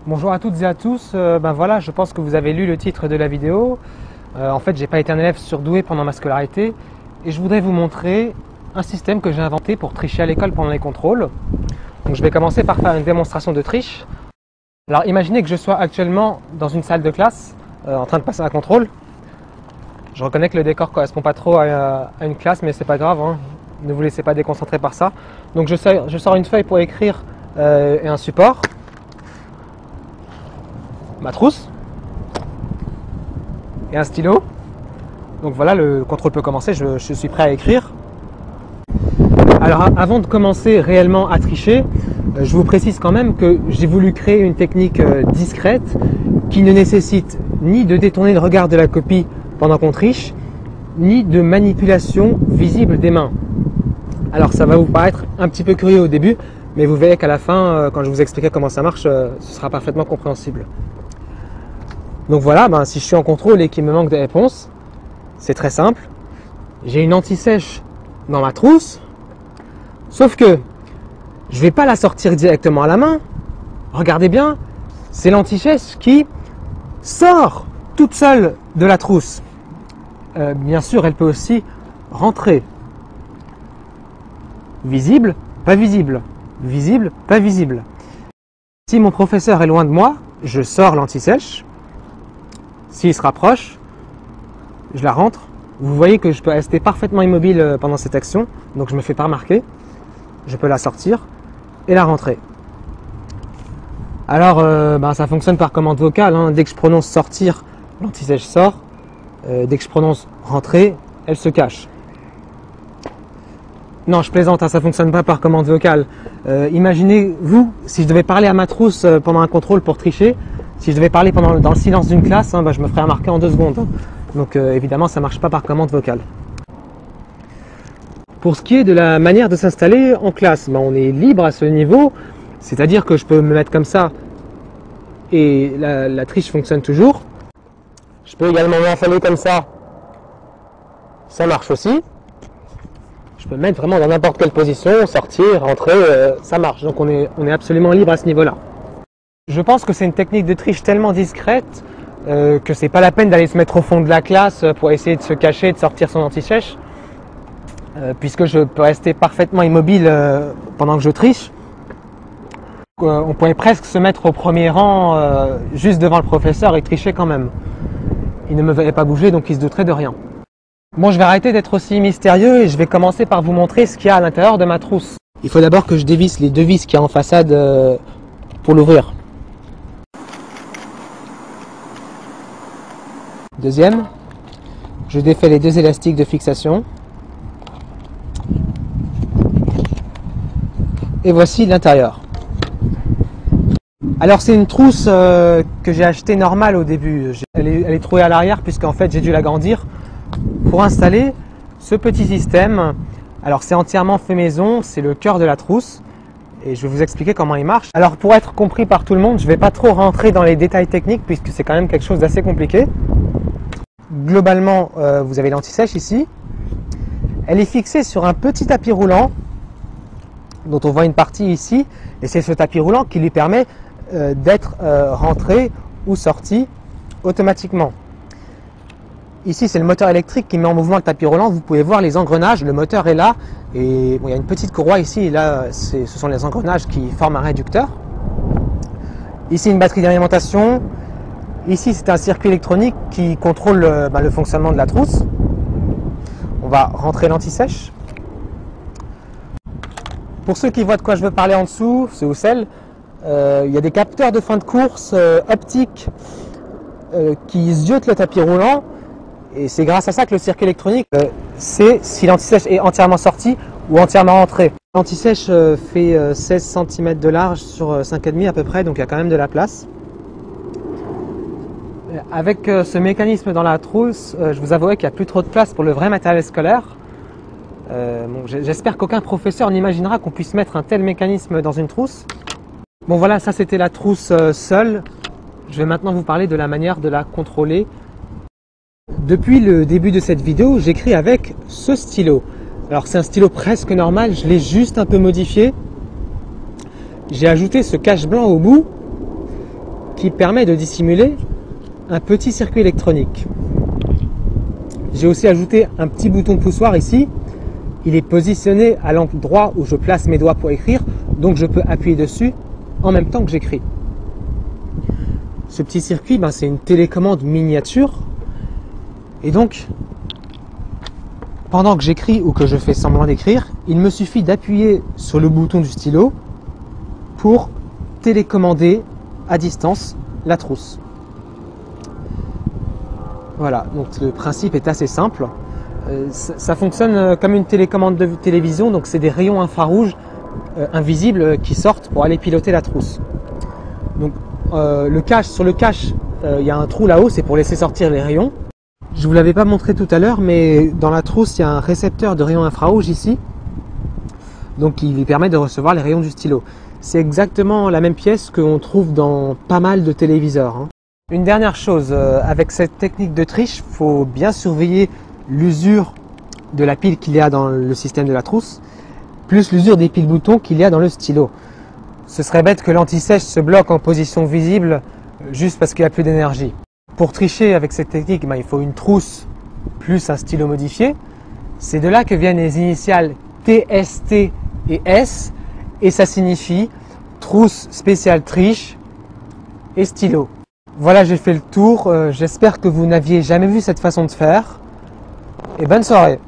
Bonjour à toutes et à tous, voilà, je pense que vous avez lu le titre de la vidéo. En fait, j'ai pas été un élève surdoué pendant ma scolarité et je voudrais vous montrer un système que j'ai inventé pour tricher à l'école pendant les contrôles. Donc je vais commencer par faire une démonstration de triche. Alors imaginez que je sois actuellement dans une salle de classe en train de passer un contrôle. Je reconnais que le décor correspond pas trop à une classe, mais c'est pas grave, hein. Ne vous laissez pas déconcentrer par ça. Donc je sors une feuille pour écrire et un support. Ma trousse et un stylo. Donc voilà, le contrôle peut commencer, je suis prêt à écrire. Alors avant de commencer réellement à tricher, je vous précise quand même que j'ai voulu créer une technique discrète qui ne nécessite ni de détourner le regard de la copie pendant qu'on triche, ni de manipulation visible des mains. Alors ça va vous paraître un petit peu curieux au début, mais vous verrez qu'à la fin, quand je vous expliquerai comment ça marche, ce sera parfaitement compréhensible. Donc voilà, si je suis en contrôle et qu'il me manque des réponses, c'est très simple. J'ai une anti-sèche dans ma trousse, sauf que je ne vais pas la sortir directement à la main. Regardez bien, c'est l'anti-sèche qui sort toute seule de la trousse. Bien sûr, elle peut aussi rentrer. Visible, pas visible. Visible, pas visible. Si mon professeur est loin de moi, je sors l'anti-sèche. S'il se rapproche, je la rentre. Vous voyez que je peux rester parfaitement immobile pendant cette action, donc je ne me fais pas remarquer. Je peux la sortir et la rentrer. Alors, ça fonctionne par commande vocale, hein. Dès que je prononce sortir, l'anti-sèche sort. Dès que je prononce rentrer, elle se cache. Non, je plaisante, hein, ça ne fonctionne pas par commande vocale. Imaginez, vous, si je devais parler à ma trousse pendant un contrôle pour tricher, si je devais parler dans le silence d'une classe, je me ferais remarquer en 2 secondes. Hein. Donc évidemment, ça ne marche pas par commande vocale. Pour ce qui est de la manière de s'installer en classe, on est libre à ce niveau, c'est-à-dire que je peux me mettre comme ça et la triche fonctionne toujours. Je peux également m'enfiler comme ça marche aussi. Je peux me mettre vraiment dans n'importe quelle position, sortir, rentrer, ça marche. Donc on est absolument libre à ce niveau-là. Je pense que c'est une technique de triche tellement discrète que c'est pas la peine d'aller se mettre au fond de la classe pour essayer de se cacher, de sortir son anti-sèche, puisque je peux rester parfaitement immobile pendant que je triche. On pourrait presque se mettre au premier rang juste devant le professeur et tricher quand même. Il ne me verrait pas bouger, donc il se douterait de rien. Bon, je vais arrêter d'être aussi mystérieux et je vais commencer par vous montrer ce qu'il y a à l'intérieur de ma trousse. Il faut d'abord que je dévisse les 2 vis qu'il y a en façade pour l'ouvrir. Deuxième, je défais les 2 élastiques de fixation. Et voici l'intérieur. Alors c'est une trousse que j'ai achetée normale au début. Elle est trouée à l'arrière puisqu'en fait j'ai dû l'agrandir pour installer ce petit système. Alors c'est entièrement fait maison, c'est le cœur de la trousse et je vais vous expliquer comment il marche. Alors pour être compris par tout le monde, je ne vais pas trop rentrer dans les détails techniques puisque c'est quand même quelque chose d'assez compliqué. Globalement, vous avez l'anti-sèche ici. Elle est fixée sur un petit tapis roulant dont on voit une partie ici et c'est ce tapis roulant qui lui permet d'être rentré ou sorti automatiquement. Ici c'est le moteur électrique qui met en mouvement le tapis roulant, vous pouvez voir les engrenages, le moteur est là et il y a une petite courroie ici et là ce sont les engrenages qui forment un réducteur. Ici une batterie d'alimentation, ici c'est un circuit électronique qui contrôle le fonctionnement de la trousse. On va rentrer l'anti-sèche. Pour ceux qui voient de quoi je veux parler en dessous, ceux ou celles, il y a des capteurs de fin de course optiques qui ziotent le tapis roulant et c'est grâce à ça que le circuit électronique sait si l'anti-sèche est entièrement sorti ou entièrement rentré. L'anti-sèche fait 16 cm de large sur 5,5 à peu près, donc il y a quand même de la place. Avec ce mécanisme dans la trousse, je vous avouerai qu'il n'y a plus trop de place pour le vrai matériel scolaire. J'espère qu'aucun professeur n'imaginera qu'on puisse mettre un tel mécanisme dans une trousse. Bon voilà, ça c'était la trousse seule. Je vais maintenant vous parler de la manière de la contrôler. Depuis le début de cette vidéo, j'écris avec ce stylo. Alors c'est un stylo presque normal, je l'ai juste un peu modifié. J'ai ajouté ce cache blanc au bout qui permet de dissimuler un petit circuit électronique. J'ai aussi ajouté un petit bouton poussoir ici. Il est positionné à l'endroit où je place mes doigts pour écrire, donc je peux appuyer dessus en même temps que j'écris. Ce petit circuit, c'est une télécommande miniature. Et donc, pendant que j'écris ou que je fais semblant d'écrire, il me suffit d'appuyer sur le bouton du stylo pour télécommander à distance la trousse. Voilà, donc le principe est assez simple. Ça fonctionne comme une télécommande de télévision, donc c'est des rayons infrarouges invisibles qui sortent pour aller piloter la trousse. Donc sur le cache, il y a un trou là-haut, c'est pour laisser sortir les rayons. Je ne vous l'avais pas montré tout à l'heure, mais dans la trousse, il y a un récepteur de rayons infrarouges ici. Donc il lui permet de recevoir les rayons du stylo. C'est exactement la même pièce qu'on trouve dans pas mal de téléviseurs. Une dernière chose, avec cette technique de triche, il faut bien surveiller l'usure de la pile qu'il y a dans le système de la trousse, plus l'usure des piles boutons qu'il y a dans le stylo. Ce serait bête que l'anti-sèche se bloque en position visible juste parce qu'il n'y a plus d'énergie. Pour tricher avec cette technique, il faut une trousse plus un stylo modifié. C'est de là que viennent les initiales TST et S, et ça signifie trousse spéciale triche et stylo. Voilà, j'ai fait le tour. J'espère que vous n'aviez jamais vu cette façon de faire. Et bonne soirée!